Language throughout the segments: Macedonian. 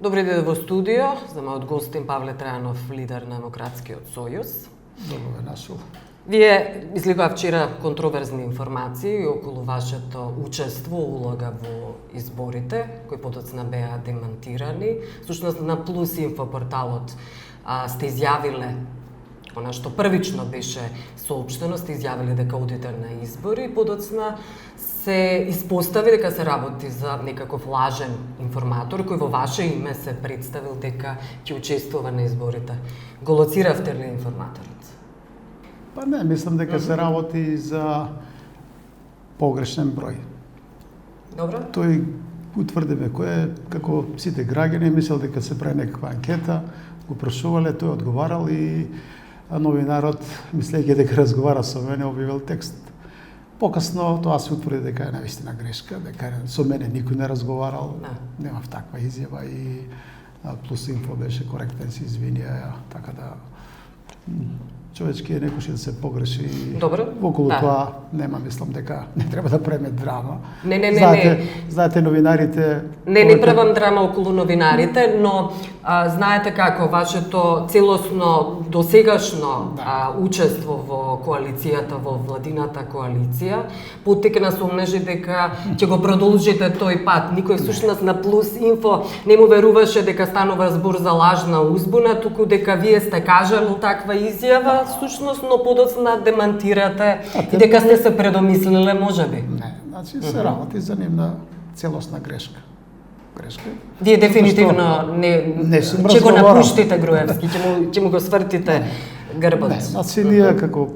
Добри ден во студио, за мојот гостин Павле Трајанов, лидер на Демократскиот сојуз. Добро ве нашол. Вие излегува вчера контроверзни информации околу вашето учество, улога во изборите, кои подоцна беа демантирани. Всушност на Плюс Инфо порталот сте изјавиле она што првично беше соопштено, сте изјавиле дека одите на избори и подоцна се испостави дека се работи за некаков лажен информатор кој во ваше име се представил дека ќе учествува на изборите. Го лоциравте ли информаторот? Па не, мислам дека се работи за погрешен број. Добро. Тој утврдиве кој е, како сите граѓани, мислел дека се прави некаква анкета, го прашувале, тој одговарал и новинарот, мислејќи дека разговара со мене, објавил текст. Покасно тоа се утврди дека е навистина грешка, дека со мене никој не разговарал, немав таква изјава и Плюс Инфо беше коректен, се извинија, така да човечки е некој да се погреши. Добро. Околу тоа нема, мислам дека не треба да преме драма. Не. Знаете новинарите... Не правам драма околу новинарите, но знаете како вашето целосно досегашно учество во коалицијата, во владината коалиција, поттекна сомнежи дека ќе го продолжите тој пат. Никој всушност на Плюс Инфо не му веруваше дека станува збор за лажна узбуна, туку дека вие сте кажали таква изјава, всушност, но подоцна демантирате и дека сте се предомислиле, можеби. Не, значи се работи за нивна целосна грешка. Вие дефинитивно не ќе го напуштите Груевски, ќе му го свртите грбот. Не, значи ние како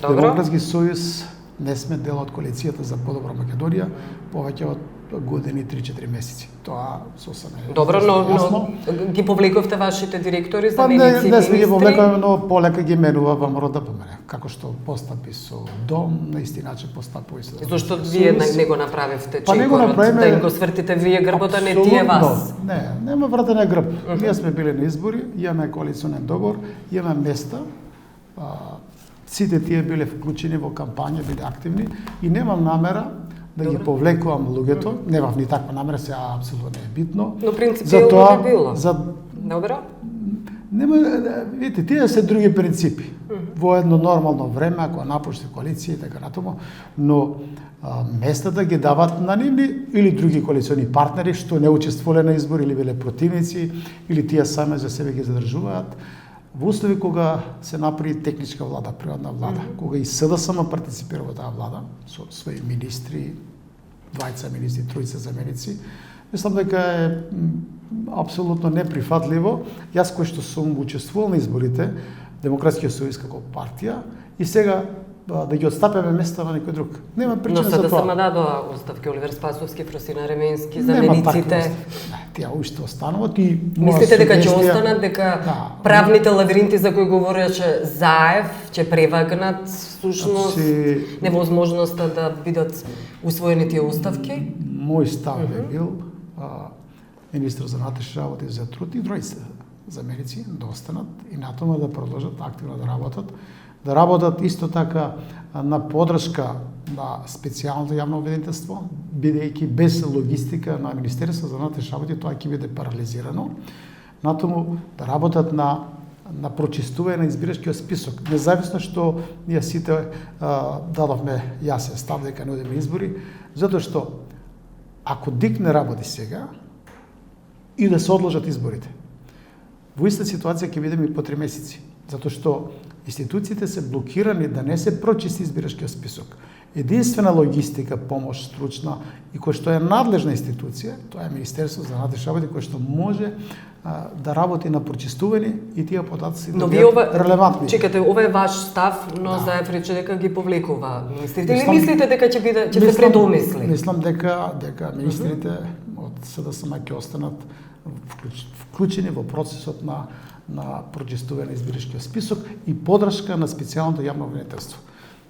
Демократски сојуз не сме дел од коалицијата за подобра Македонија повеќе од години 3-4 месеци. Тоа сосема е. Добро, но ги повлековте вашите директори, заменици, не сме ги повлекуваме, но полека ги менува во мора да помине. Како што постапи со Дом, на исти начин постапува и со... Зошто вие не го направивте чекорот, да им го свртите вие грбот, а не тие вас? Не, нема вратен грб. Ние сме били на избори, имаме коалиционен договор, имаме места, сите тие биле вклучени во кампања, биле активни и немам намера да ги повлекувам луѓето, немав ни таква намера, сега апсолутно не е битно. Но принципиално би било. Добро? Нема, видите, тие се други принципи. Во едно нормално време, ако напушти коалиција и така натаму, но местата ги дават на нивни или други коалициони партнери што не учествувале на избори или биле противници, или тие сами за себе ги задржуваат. Во услови кога се направи техничка влада, приватна влада, кога и СДСМ партиципира во таа влада со своји министри, 2 министри, 3 заменици, мислам дека е апсолутно неприфатливо. Јас кој што сум учествувал на изборите, Демократскиот сојуз како партија, и сега да ги отстапеме места на некој друг. Нема причина за тоа. Но СДСМ дадоа оставки, Оливер Спасовски, Фросина Ременски, замениците. Тие уште остануваат и мислите дека ќе останат, дека правните лавиринти за кои говореше Заев ќе превагнат всушност невозможноста да бидат усвоени тие оставки? Мој став е бил министр за внатрешни работи за труд и други заменици да останат и натаму да продолжат активно да работат исто така на подршка на специјалното јавно обвинителство, бидејќи без логистика на Министерството за внатрешни работи тоа ќе биде парализирано. Натаму да работат на прочистување на избирачкиот список, независно што ние сите дадовме јасен став дека не одиме избори, затоа што ако ДИК не работи сега и да се одложат изборите, во иста ситуација ќе бидеме и по 3 месеци, затоа што институциите се блокирани да не се прочисти избирачкиот список. Единствена логистика, помош стручна и која што е надлежна институција, тоа е Министерството за внатрешни работи, кој што може да работи на прочистување и тие податоци да бидат релевантни. Чекате, ова е ваш став, но Заев рече дека ги повлекува. Мислите дека ќе се предомисли? Мислам дека министрите од СДСМ ќе останат вклучени во процесот на прочистување на избирачкиот список и подршка на специјалното јавно обвинителство.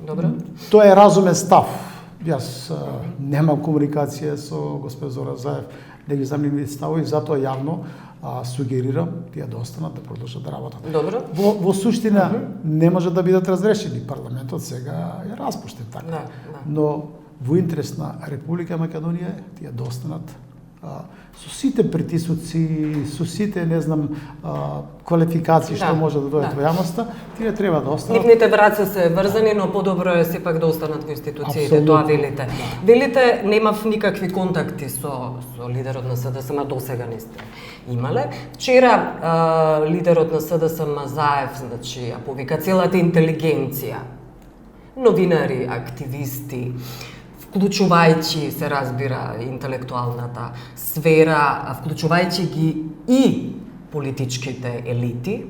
Добро. Тоа е разумен став. Јас немам комуникација со господ Зоран Заев, не ги знам нивните ставови, затоа јавно сугерирам тие да останат да продолжат да работат. Добро. Во суштина не може да бидат разрешени. Парламентот сега е распуштен така. Но во интерес на Република Македонија тие да останат со сите притисоци, со сите, не знам, квалификации што може да дојдат во јавноста, тие треба да останат. Нивните враца се врзани, но подобро е сепак да останат во институциите, Апсолутно. тоа велите. Велите, немав никакви контакти со лидерот на СДСМ, досега не сте имале. Вчера лидерот на СДСМ Заев, значи, ја повика целата интелигенција, новинари, активисти, вклучувајќи, се разбира, интелектуалната сфера, вклучувајќи ги и политичките елити.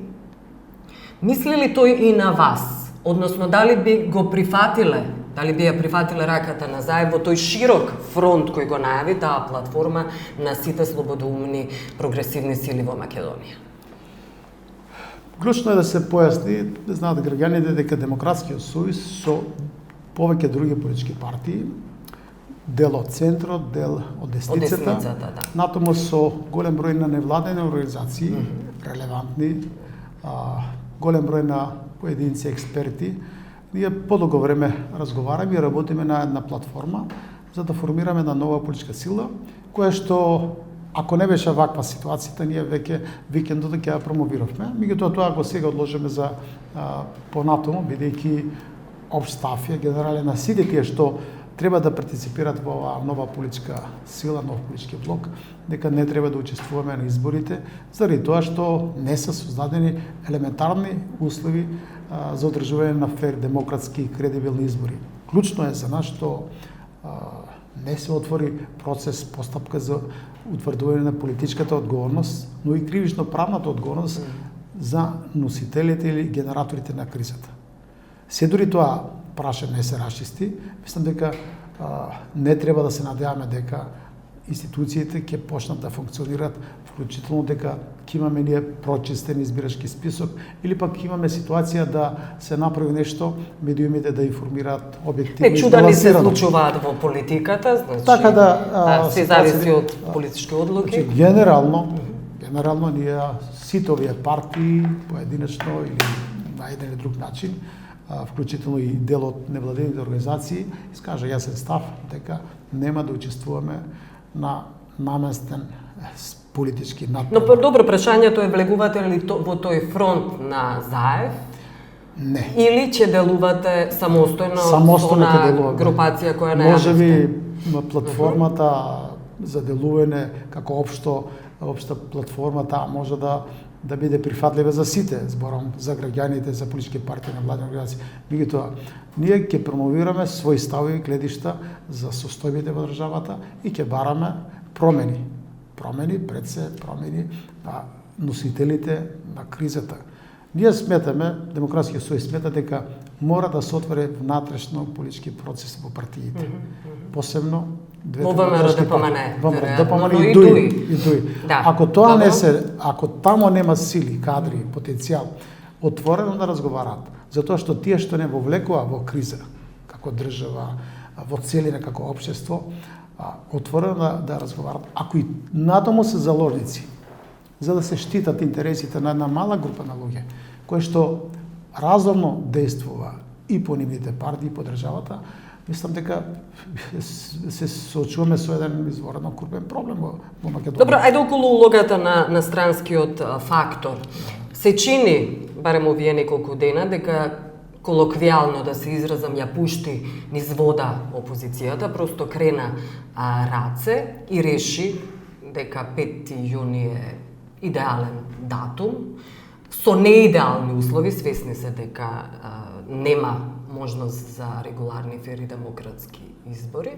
Мисли ли тој и на вас? Односно, дали би го прифатиле, дали би ја прифатиле раката на Заев во тој широк фронт кој го најави таа платформа на сите слободоумни прогресивни сили во Македонија? Клучно е да се појасни, да знаат граѓаните дека Демократскиот сојуз со повеќе други политички партии, дел од центрот, дел од десницата, да. натаму со голем број на невладени организации, релевантни, голем број на поединци експерти, ние подолго време разговараме и работиме на една платформа за да формираме една нова политичка сила, која што, ако не беше ваква ситуацијата, ние веќе викендот ќе ја промовиравме. Меѓутоа тоа го сега одложиме за понатаму, бидејќи општ став е генерален на сите тие што треба да партиципираат во оваа нова политичка сила, нов политички блок, дека не треба да учествуваме на изборите, заради тоа што не се создадени елементарни услови за одржување на фер, демократски и кредибилни избори. Клучно е за нас што не се отвори процес, постапка за утврдување на политичката одговорност, но и кривично-правната одговорност за носителите или генераторите на кризата. Се дури тоа прашање не се расчисти, мислам дека не треба да се надеваме дека институциите ќе почнат да функционираат, вклучително дека ќе имаме ние прочистен избирачки список или пак имаме ситуација да се направи нешто, медиумите да информираат објективно и чуда не се балансирано. случуваат во политиката, значи Така да се зависи од политички одлуки. Значи, генерално ние сите овие партии поединечно или на еден или друг начин, вклучително и дел од невладените организации, искажа јасен став дека нема да учествуваме на наместен политички напад. Но добро, прашањето е влегувате ли во тој фронт на Заев? Не. Или ќе делувате самостојно со ќе групација која не може би платформата за делување како општа платформа таа може да биде прифатлива за сите, зборам за граѓаните, за политички партии, на владени организации. Меѓутоа, ние ќе промовираме своји ставови и гледишта за состојбите во државата и ќе бараме промени. Пред се промени на носителите на кризата. Ние сметаме, Демократскиот сојуз смета дека мора да се отвори внатрешно политички процес во партиите. Посебно во ВМРО-ДПМН, веројатно и ДУИ. Да. Ако тоа не се, ако тамо нема сили, кадри, потенцијал, отворено да разговараат, затоа што тие што не вовлекува во криза, како држава, во целина како општество, отворено да разговараат, ако и натаму се заложници, за да се штитат интересите на една мала група на луѓе, кои што разумно действува и по нивните партии, и по државата, мислам дека се соочуваме со еден изворено крупен проблем во Македонија. Добро, ајде околу улогата на странскиот фактор. Се чини, барем овие неколку дена, дека колоквијално да се изразам ја пушти низ вода опозицијата, просто крена раце и реши дека 5 јуни е идеален датум, со неидеални услови, свесни се дека нема можност за регуларни, фери, демократски избори.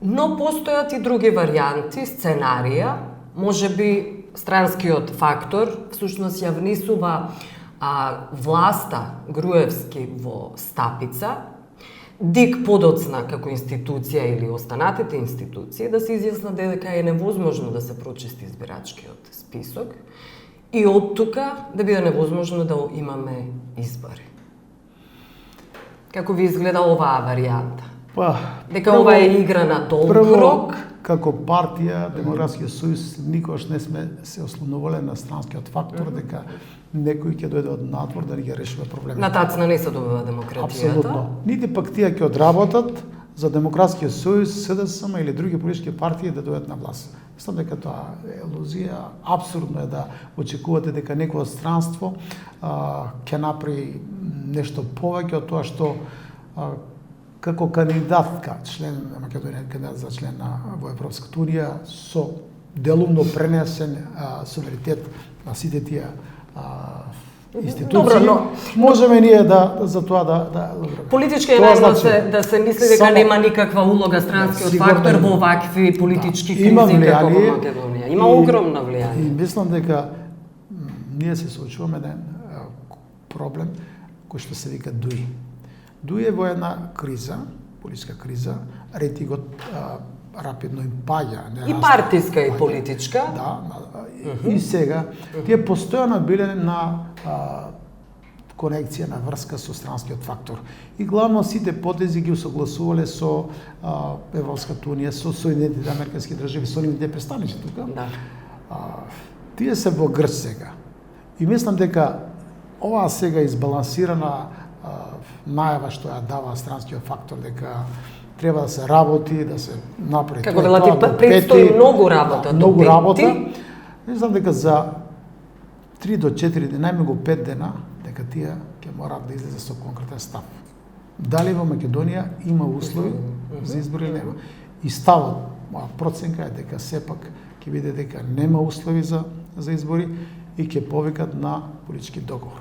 Но постојат и други варијанти, сценарија. Може би странскиот фактор всушност ја внесува власта Груевски во стапица, дик подоцна како институција или останатите институции да се изјаснат дека е невозможно да се прочисти избирачкиот список и од тука да биде невозможно да имаме избори. Како ви изгледа оваа варијанта? Дека ова е игра на долг рок? Како партија, Демократскиот сојуз никош не сме се ослонувале на странскиот фактор, дека некој ќе дојде од надвор да ни ги решува проблемите. На тацна не се добива демократијата? Апсолутно. Нити пак тие ќе одработат за Демократскиот сојуз, СДСМ или други политички партии да дојдат на власт. Мислам дека тоа е илузија, абсурдно е да очекувате дека некое странство ќе направи нешто повеќе од тоа што како кандидатка, член на Македонија, кандидат за член во Европската унија, со делумно пренесен суверенитет на сите тие институции. Добро, но можеме ние за тоа да политички е најмногу да се мисли дека нема никаква улога странскиот фактор во вакви политички кризи како во Македонија. Има огромно влијание. И мислам дека ние се соочуваме еден проблем кој што се вика ДУИ. ДУИ е во една криза, политичка криза, рейтингот рапидно им паѓа. И партиска и политичка. Да, и сега тие постојано биле на конекција, на врска со странскиот фактор. И главно сите потези ги усогласувале со Европската унија, со Соединетите американски држави, со нивните представници тука. Да. Тие се во грч сега. И мислам дека оваа сега избалансирана најава што ја дава странскиот фактор, дека треба да се работи, да се направи. Како велати, предстои многу работа. Многу работа. Мислам дека за 3 до 4 дена, најмногу 5 дена, дека тие ќе мораат да излезе со конкретен став. Дали во Македонија има услови за избори или нема? И ставот, моја проценка е дека сепак ќе биде дека нема услови за избори и ќе повикат на политички договор.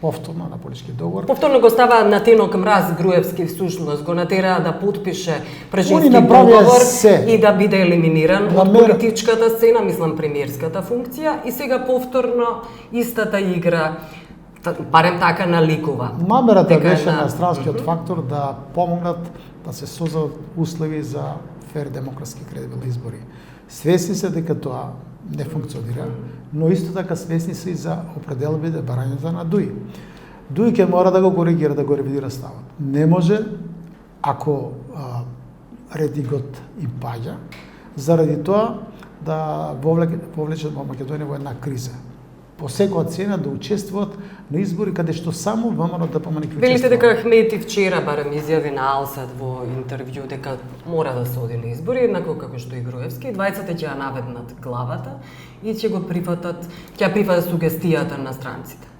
Повторно на политички договор. Повторно го става на Тенок Мраз Груевски всушност, го натераа да потпише прежински договор и да биде елиминиран од политичката сцена, мислам премиерската функција, и сега повторно истата игра, барем така наликува. Намерата беше на странскиот фактор да помогнат да се создадат услови за фер демократски кредибилни избори. Свесни се дека тоа не функционира, но исто така свесни се и за определбите барањата на ДУИ. ДУИ ќе мора да го коригира, да го ревидира ставот. Не може, ако рейтингот им паѓа, заради тоа да повлечат во Македонија во една криза. По секоја цена да учествуваат на избори каде што само ВМРО ДПМН ќе учествува. Велите дека Ахмети вчера барем изјави на Алсат во интервју дека мора да се оди на избори, еднакво како што и Груевски, двајцата ќе ја наведнат главата и ќе го прифатат, ќе прифатат сугестијата на странците.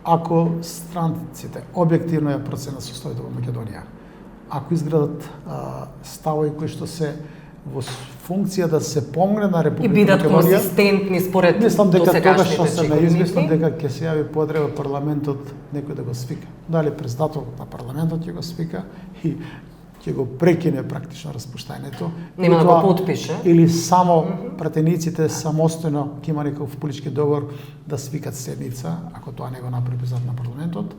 Ако странците објективно ја проценат состојбата во Македонија, ако изградат ставови кои што се во функција да се помогне на Република Македонија. И бидат консистентни според досегашните се неизвестно дека ќе се јави потреба парламентот некој да го свика. Дали председателот на парламентот ќе го свика и ќе го прекине практично распуштањето. Нема да го потпише. Или само пратениците самостојно ќе има некој политички договор да свикат седница, ако тоа не го направи председател на парламентот.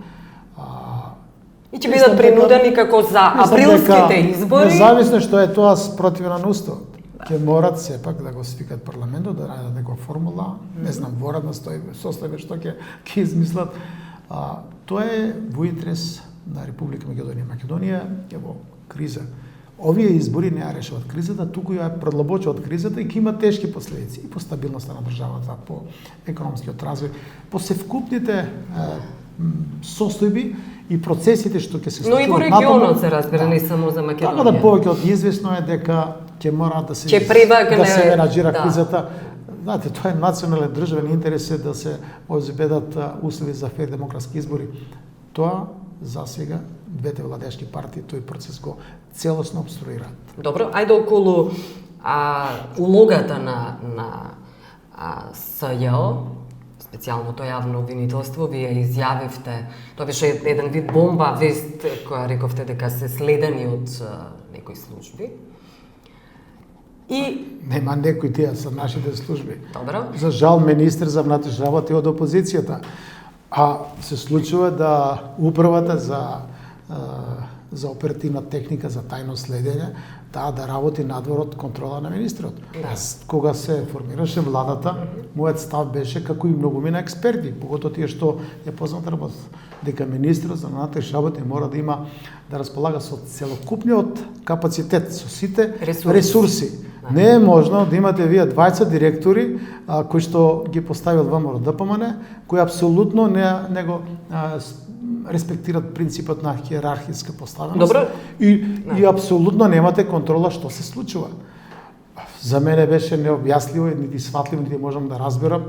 И ќе бидат принудени како за априлските избори. Независно што е тоа спротивно на уставот. Ќе морат сепак да го свикат парламентот, да најдат некоја формула, не знам, во радна состојба што ќе измислат. Тоа е во интерес на Република Македонија. Македонија е во криза. Овие избори не ја решават кризата, туку ја продлабочуваат кризата и ќе има тешки последици и по стабилноста на државата, по економскиот развој, по севкупните состојби и процесите што ќе се случуваат. Но и во регионот се разбира, не само за Македонија. Така да повеќе од известно е дека ќе мора да се менаџира кризата. Знаете, тоа е национален државен интерес е да се обезбедат услови за фер демократски избори. Тоа за сега двете владеачки партии тој процес го целосно обструираат. Добро, ајде околу улогата на СЈО, специјалното јавно обвинителство, вие изјавивте, тоа беше еден вид бомба вест која рековте дека се следени од некои служби. И нема некои, тие се нашите служби. Добро. За жал министер за внатрешни работи од опозицијата. А се случува да управата за оперативна техника за тајно следење да работи надвор од контрола на министрот. Да. Кога се формираше владата, мојот став беше како и многумина експерти, поготоа тие што ја познат работа, дека министрот за внатрешни работи мора да има да располага со целокупниот капацитет, со сите ресурси. Не е можно да имате вие 20 директори кои што ги поставил ВМРО ДПМН, кои апсолутно не го респектират принципот на хиерархиска поставеност. Добро. И апсолутно немате контрола што се случува. За мене беше необјасливо, нити сватливо, нити можам да разберам.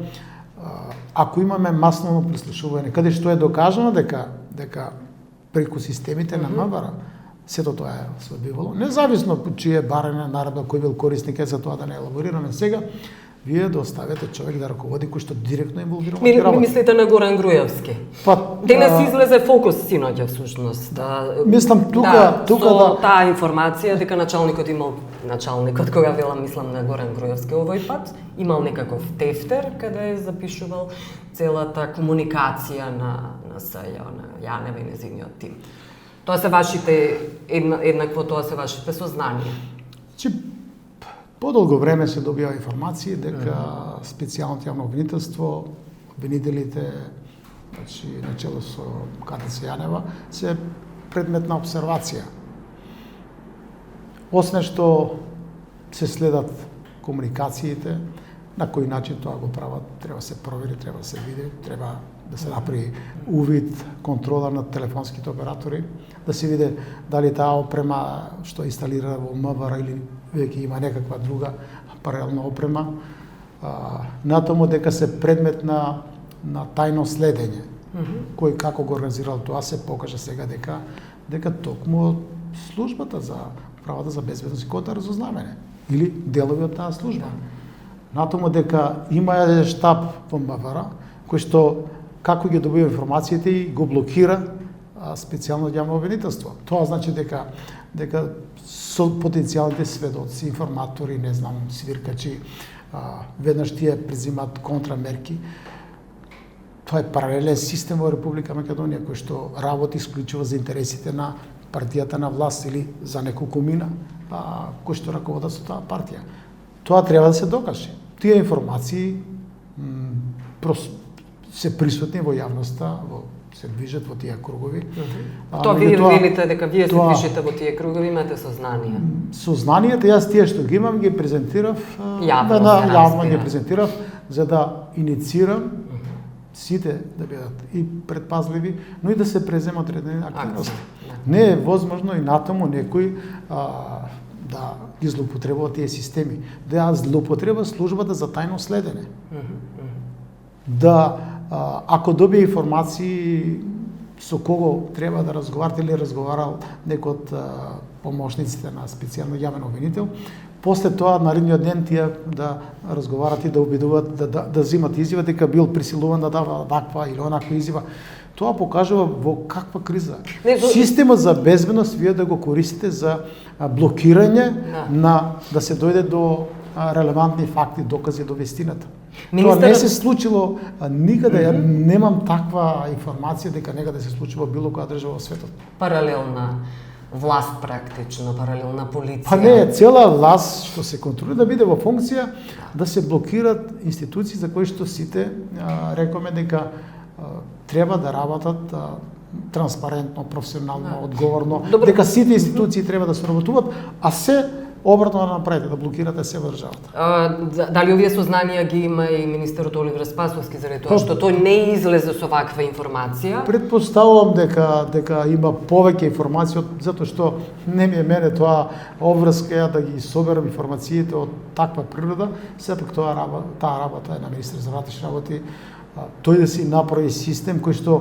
Ако имаме масово прислушување, каде што е докажано дека преку системите на МВР сето тоа е се одбивало, независно по чие барање, наредно кој бил корисник, за тоа да не елаборираме сега, вие да оставите човек да раководи кој што директно инволвирано во работа. Мислите на Горан Груевски? Денес излезе фокус синоќа всушност. Мислам тука со таа информација дека началникот кога велам мислам на Горан Груевски овој пат, имал некаков тефтер каде е запишувал целата комуникација на СЈО, на Јанева и незиниот тим. Тоа се вашите еднакво тоа се вашите сознанија. Подолго време се добива информации дека специјалното јавно обвинителство, обвинителите, начело со КТЦ Јанева, се предмет на обсервација. Освен што се следат комуникациите, на кој начин тоа го прават, треба се провери, треба да се види, треба да се направи увид, контрола над телефонските оператори, да се види дали таа опрема што инсталира во МВР или веќе има некаква друга паралелна опрема, натаму дека се предмет на тајно следење. Кој како го организирал тоа, се покажа сега дека токму службата за правата за безбедност и контраразузнавање или делови од таа служба. Натаму дека има еден штаб во МВР кој што како ги добива информациите и го блокира специјално јавно обвинителство. Тоа значи дека со потенцијалните сведоци, информатори, не знам, свиркачи, веднаш тие презимат контрамерки. Тоа е паралелен систем во Република Македонија кој што работи исклучува за интересите на партијата на власт или за неколку мина кој што раководат со таа партија. Тоа треба да се докаже. Тие информации се присутни во јавноста, се движат во тие кругови. Тоа вие велите дека вие се движите во тие кругови, имате сознание? Сознанието, јас тие што ги имам, ги презентирав, јавно ги презентирав, за да инициирам сите да бидат и предпазливи, но и да се преземат одредени активности. Не е возможно и натаму некој да ги злоупотребува тие системи, да ја злоупотреба службата за тајно следење. Да, ако добие информации со кого треба да разговарате или разговарал некој од помошниците на специјално јавен обвинител, после тоа наредниот ден тие да разговарат и да обидуваат да земат изјава дека бил присилуван да дава ваква или онаква изјава. Тоа покажува во каква криза. Системот за безбедност вие да го користите за блокирање да се дојде до релевантни факти, докази до вистината. Тоа не се случило никаде, ја немам таква информација дека некаде се случува било која држава во светот. Паралелна власт практично, паралелна полиција. Па не, цела власт што се контролира да биде во функција да се блокират институции за кои што сите рекоме дека треба да работат транспарентно, професионално, одговорно, дека сите институции треба да соработуваат, а се обратно да направите, да блокирате се во државата. Дали овие сознанија ги има и министерот Оливер Спасовски заради тоа што тој не излезе со ваква информација? Предпоставувам дека има повеќе информација затоа што не ми е мене тоа обврска да ги соберам информациите од таква природа, сепак таа работа е на министерот за внатрешни работи. Тој да си направи систем кој што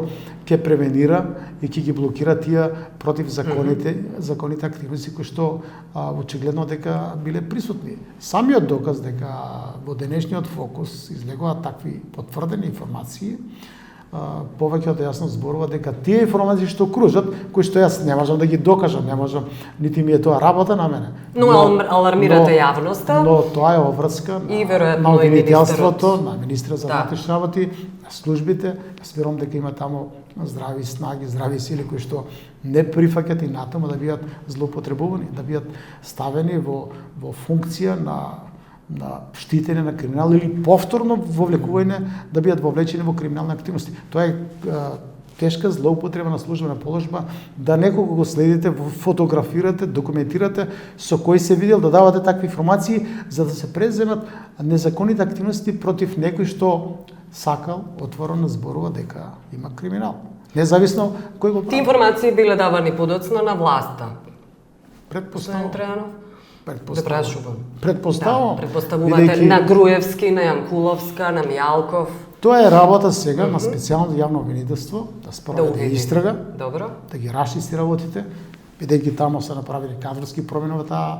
ќе превенира и ќе ги блокира тие противзаконите активности кои што очигледно дека биле присутни. Самиот доказ дека во денешниот фокус излегуваат такви потврдени информации, повеќе од јасно зборува дека тие информации што кружат, кои што јас не можам да ги докажам, не можам, нити ми е тоа работа на мене. Но алармирате јавноста. Но тоа е обврска на обвинителството, на министерот за внатрешни работи, на службите. Јас верувам дека има таму здрави снаги, здрави сили кои што не прифаќаат и натаму да бидат злоупотребувани, да бидат ставени во функција на штитење на криминал или повторно вовлекување да бидат вовлечени во криминални активности. Тоа е тешка злоупотреба на службена положба, да некого го следите, фотографирате, документирате со кој се видел, да давате такви информации за да се преземат незаконите активности против некој што сакал отворено зборува дека има криминал. Независно кој го Тие прави. информации биле давани подоцна на власта. Господин Предпоставувам. Трајанов? Да Предпоставувам. прашувам. Предпоставувам. Да, предпоставувате бидејќи на Груевски, на Јанкуловска, на Мијалков. Тоа е работа сега на специјално јавно обвинителство да Да спроведе увиди. истрага, Добро. да ги расчисти работите, бидејќи таму се направени кадрски промени во таа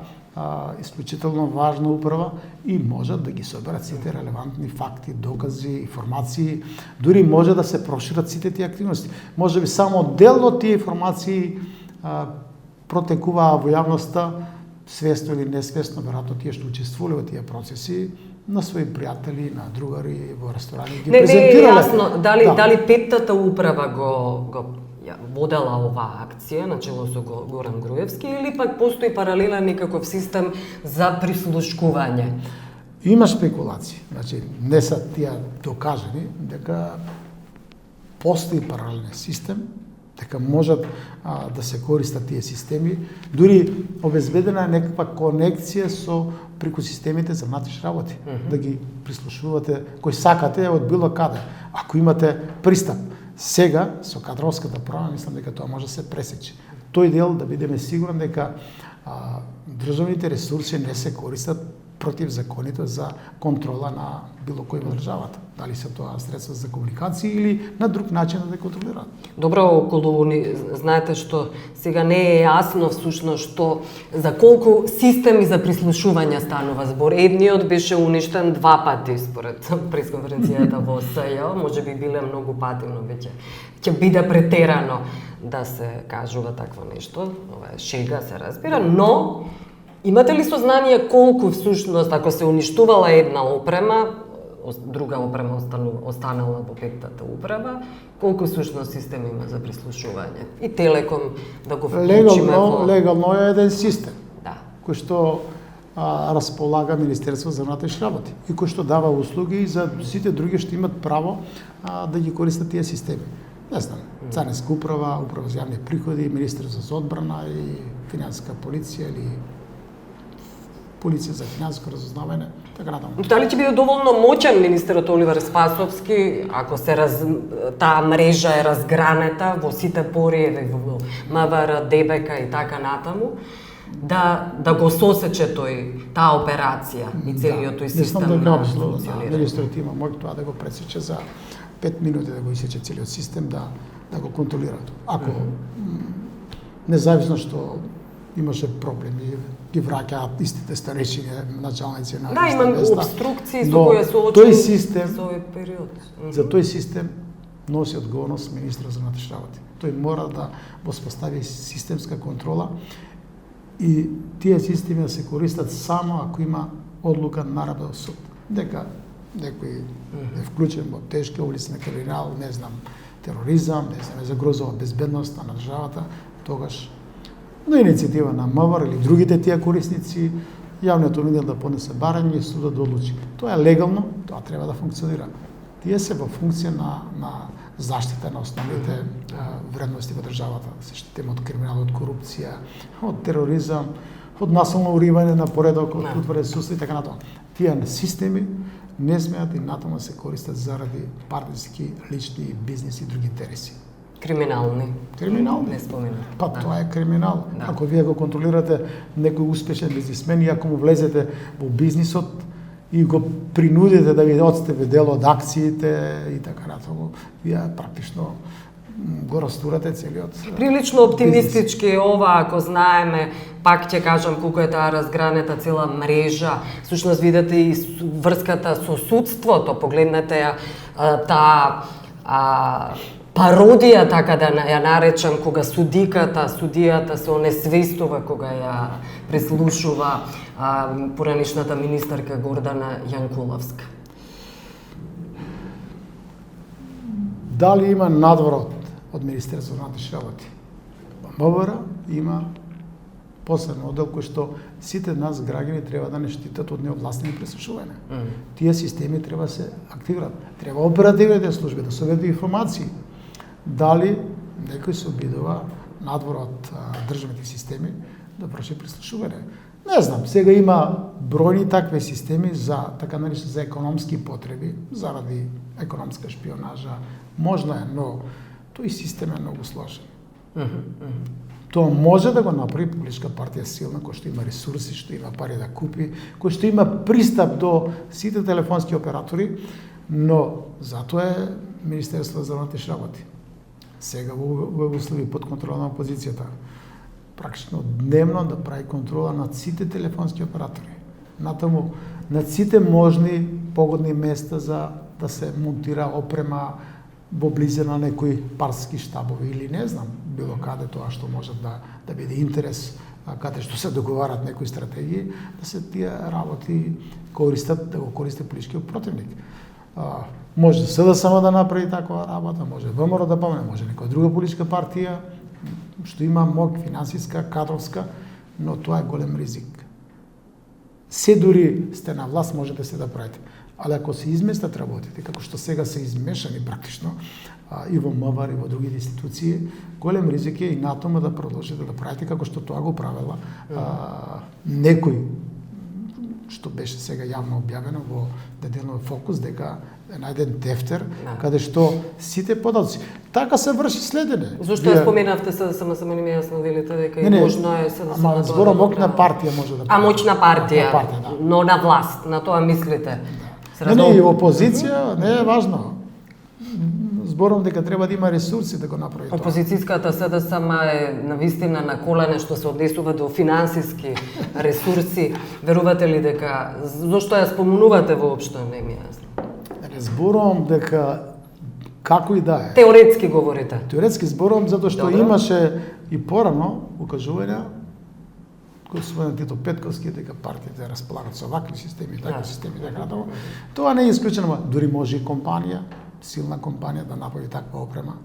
исклучително важна управа и можат да ги соберат сите релевантни факти, докази, информации, дури може да се прошират сите тие активности. Може би само дел од тие информации протекуваа во јавноста, свесно или несвесно, веројатно тие што учествувале во тие процеси, на своји пријатели, на другари во ресторани ги Не е презентирале. јасно дали петтата управа го водела оваа акција начело со Горан Груевски или пак постои паралелен некаков систем за прислушкување. Има спекулации, значи не се тие докажани дека постои паралелен систем, дека можат да се користат тие системи, дури обезбедена е некаква конекција со преку системите за внатрешни работи, да ги прислушувате кој сакате од било каде. Ако имате пристап сега со кадровската промена, мислам дека тоа може да се пресече. Тој дел да бидеме сигурни дека државните ресурси не се користат противзаконито за контрола на било кој во државата. Дали се тоа средства за комуникација или на друг начин да контролираат. Добро, околу знаете што сега не е јасно всушност што за колку системи за прислушување станува збор. Едниот беше уништен 2 пати според пресконференцијата во СЈ, можеби биле многу пати, но веќе ќе биде претерано да се кажува такво нешто. Ова е шега, се разбира, но имате ли сознание колку всушност ако се уништувала една опрема, друга опрема останала во петтата управа, колку всушност систем има за прислушување? И Телеком да го вклучиме во... Легално е еден систем Да. кој што располага Министерство за внатрешни работи и кој што дава услуги и за сите други што имат право да ги користат тие системи. Не знам, Царинска управа, управа за јавни приходи, Министерство за одбрана и финансиска полиција или полиција за финансиско разузнавање, така натаму. Дали ќе биде доволно моќен министерот Оливер Спасовски, ако се таа мрежа е разгранета во сите пори, во МВР, ДБК и така натаму, да го сосече таа операција и целиот тој систем Мислам дека на апсолутно функционирање. министерот има моќ тоа да го пресече за 5 минути да го исече целиот систем, да го контролира. Ако независно што имаше проблеми, ги враќаат истите старешини, началници на Да, има места, обструкции со но кои се тој соочени систем, за овој период. за тој систем носи одговорност министрот за внатрешни работи. Тој мора да воспостави системска контрола и тие системи да се користат само ако има одлука наредба од суд. Дека некој е вклучен во тешки области на криминал, не знам, тероризам, не знам, загрозува безбедноста на државата, тогаш на иницијатива на МВР или другите тие корисници, јавниот обвинител да поднесе барање и судот да одлучи. Тоа е легално, тоа треба да функционира. Тие се во функција на заштита на основните вредности во државата, да се штитиме од криминал, од корупција, од тероризам, од насилно уривање на поредок, од утварен суд и така натаму. Тие системи не смеат и натаму да се користат заради партиски, лични, бизнес и други интереси. Криминални. Криминални. Не спомена. Па тоа е криминал. Да. Ако вие го контролирате некој успешен бизнисмен и ако му влезете во бизнисот и го принудите да ви одстепи дел од акциите и така натаму, вие практично го растурате целиот Прилично оптимистички ова, ако знаеме, пак ќе кажам колку е таа разгранета цела мрежа. Всушност видите и врската со судството, погледнете ја таа пародија, така да ја наречам, кога судијата се онесвестува кога ја преслушува поранишната министарка Гордана Јанкуловска. Дали има надвор од Министерството за внатрешни работи? МВР има посебен оддел кој што сите нас граѓани треба да не штитат од неовластени преслушувања. Тие системи треба да се активират. Треба оперативните служби да соберат информации. Дали некој се обидува надвор од државните системи да врши преслушување? Не знам, сега има бројни такви системи за така наречени за економски потреби, заради економска шпионажа. Можно е, но тој систем е многу сложен. Тоа може да го направи политичка партија силна, која што има ресурси, што има пари да купи, која што има пристап до сите телефонски оператори, но затоа е Министерството за внатрешни работи. Сега во услови под контрола на опозицијата, практично дневно да прави контрола над сите телефонски оператори. Натаму, над сите можни погодни места за да се монтира опрема во близина на некои парски штабови или не знам, било каде тоа што може да биде интерес, каде што се договарат некои стратегии, да се тие работи да го користи политичкиот противник. Може СДСМ да направи таква работа, може ВМРО да помне, може некоја друга политичка партија што има мок финансиска, кадровска, но тоа е голем ризик. Се дури сте на власт можете се да правите. Але ако се изместат работите, како што сега се измешани практично и во МВР и во другите институции, голем ризик е и натома да продолжите да правите како што тоа го правела некој што беше сега јавно објавено во неделниот Фокус, дека е најден тефтер, каде што сите податоци. Така се врши следење. Зошто ја споменавте само не ми јасно велите дека и можно е се да се ама збором моќна партија може да. Моќна партија, но на власт, на тоа мислите. Не, и опозиција не е важно. Збором дека треба да има ресурси да го направи тоа. Опозицијската СДСМ е навистина на колене што се однесува до финансиски ресурси. Верувате ли дека зошто ја спомнувате воопшто, не ми јасно? Не зборувам дека како и да е. Теоретски говорите. Теоретски зборувам затоа што имаше и порано укажувања кој спомена Тито Петковски дека партиите располагаат со вакви системи, такви системи така натаму. Тоа не е исклучено, дури може и компанија, силна компанија да направи таква опрема.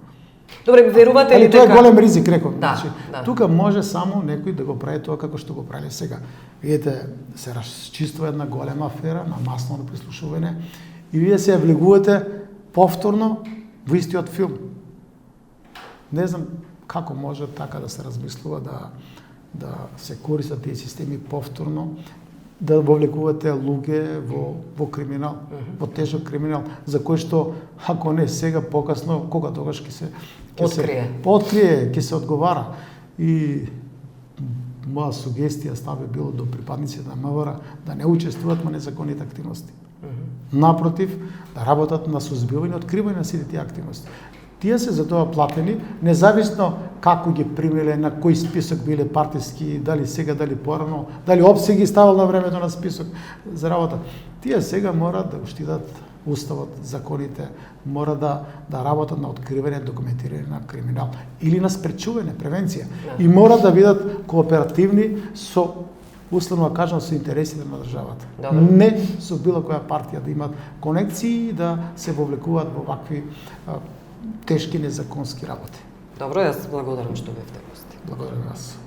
Добре, верувате ли дека тоа е голем ризик, реков. Да, значи, да. Тука може само некој да го прави тоа како што го прави сега. Видите, се расчиствува една голема афера на маснено прислушување и вие се влегувате повторно во истиот филм. Не знам како може така да се размислува да се користат тие системи повторно, да вовлекувате луѓе во криминал, во тежок криминал, за кој што, ако не сега, покасно, кога тогаш ќе се открие, ќе се одговара. И моја сугестија стави било до припадниците на МВР да не учествуваат во незаконните активности. Напротив, да работат на сузбивање и откривање на сите тие активности. Тие се за тоа платени, независно како ги примиле, на кој список биле партиски, дали сега, дали порано, дали ОПСЕ ги ставал на времето на список за работа. Тие сега мора да штитат уставот, законите, мора да работат на откривање, документирање на криминал или на спречување, превенција. И мора да бидат кооперативни со условно кажам со интересите на државата. Не со било која партија да имат конекции и да се вовлекуваат во вакви тешки незаконски работи. Добро, јас благодарам што бевте гости. Благодарам вас.